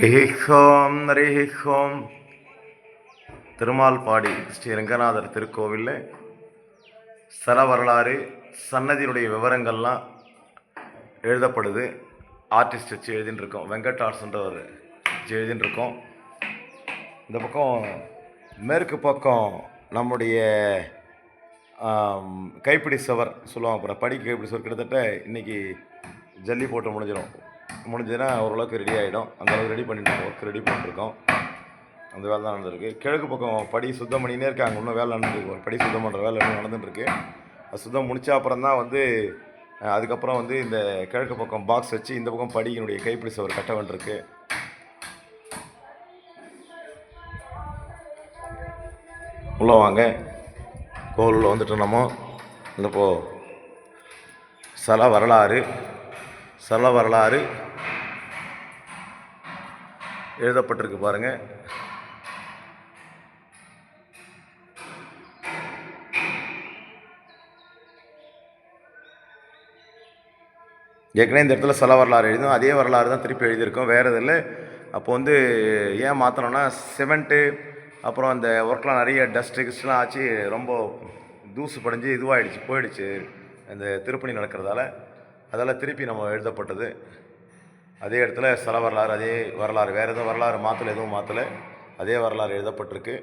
ஹரிஹோம் ஹரிஹோம். திருமால்பாடி ஸ்ரீ ரங்கநாதர் திருக்கோவிலில் ஸ்தல வரலாறு சன்னதியினுடைய விவரங்கள்லாம் எழுதப்படுது. ஆர்டிஸ்ட் வச்சு எழுதின்னு இருக்கோம். வெங்கட் ஆர்ட்ஸ்ன்றவர் வச்சு எழுதின்னு இருக்கோம். இந்த பக்கம் மேற்கு பக்கம் நம்முடைய கைப்பிடி சுவர் சொல்லுவாங்க. அப்புறம் படிக்க கைப்பிடி சுவர் கிட்டத்தட்ட இன்றைக்கி ஜல்லி போட்டு முடிஞ்சதுன்னா ஓரளவுக்கு ரெடி ஆகிடும். அந்தளவுக்கு ரெடி பண்ணிட்டோம். ஒர்க் ரெடி பண்ணிட்டுருக்கோம். அந்த வேலை தான் நடந்துருக்கு. கிழக்கு பக்கம் படி சுத்தம் பண்ணினே இருக்காங்க. இன்னும் வேலை நடந்துருக்கு. ஒரு படி சுத்தம் பண்ணுற வேலை இன்னும் நடந்துட்டுருக்கு. அது சுத்தம் முடிச்ச அப்புறம் தான் அதுக்கப்புறம் இந்த கிழக்கு பக்கம் பாக்ஸ் வச்சு இந்த பக்கம் படியினுடைய கைப்பிடி சுவர் கட்ட வேண்டியிருக்கு. உள்ளே வாங்க. கோவிலில் வந்துட்டு நம்ம இந்தப்போ ஸ்தல வரலாறு எழுதப்பட்டிருக்கு பாருங்கள். ஏற்கனவே இந்த இடத்துல ஸ்தல வரலாறு எழுதும். அதே வரலாறு தான் திருப்பி எழுதியிருக்கோம். வேறு இதில் அப்போ ஏன் மாற்றினோன்னா சிமெண்ட்டு அப்புறம் அந்த ஒர்க்லாம் நிறைய கிஸ்ட்லாம் ஆச்சு. ரொம்ப தூசு படிஞ்சு போயிடுச்சு அந்த திருப்பணி நடக்கிறதால. அதெல்லாம் திருப்பி நம்ம எழுதப்பட்டது. அதே இடத்துல ஸ்தல வரலாறு, அதே வரலாறு, வேறு எதுவும் வரலாறு எதுவும் மாற்றலை. அதே வரலாறு எழுதப்பட்டிருக்கு.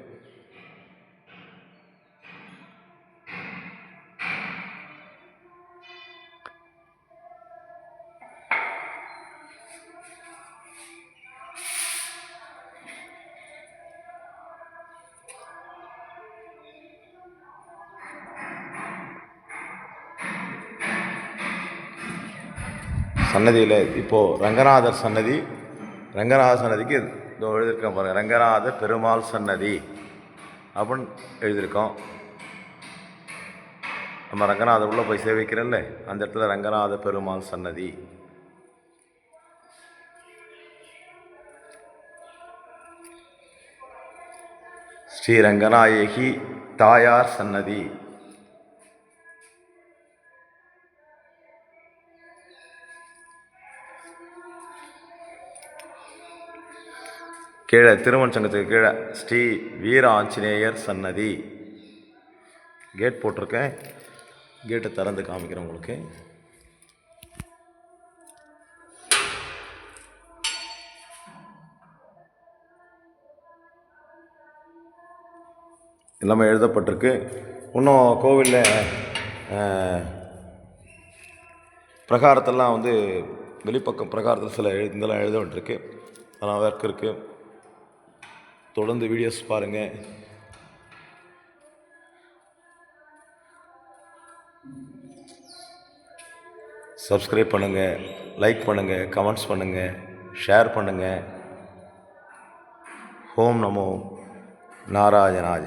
சன்னதியில் இப்போது ரங்கநாதர் சன்னதிக்கு இதோ எழுதியிருக்கோம் பாருங்கள். ரங்கநாத பெருமாள் சன்னதி அப்படின்னு எழுதியிருக்கோம். நம்ம ரங்கநாதர் உள்ளே போய் சேவிக்கிறோம்ல, அந்த இடத்துல ரங்கநாத பெருமாள் சன்னதி. ஸ்ரீ ரங்கநாயகி தாயார் சன்னதி. கீழே திருமண் சங்கத்துக்கு கீழே ஸ்ரீ வீர ஆஞ்சநேயர் சன்னதி. கேட் போட்டிருக்கேன். கேட்டை திறந்து காமிக்கிறேன் உங்களுக்கு. எல்லாமே எழுதப்பட்டிருக்கு. இன்னும் கோவிலில் பிரகாரத்தெல்லாம் வெளிப்பக்கம் பிரகாரத்தில் சில இதெல்லாம் எழுத வேண்டியிருக்கு. அதெல்லாம் ஒர்க் இருக்குது. தொடர்ந்து வீடியோஸ் பாருங்கள். சப்ஸ்கிரைப் பண்ணுங்கள், லைக் பண்ணுங்கள், கமெண்ட்ஸ் பண்ணுங்கள், ஷேர் பண்ணுங்கள். ஓம் நமோ நாராயணாய.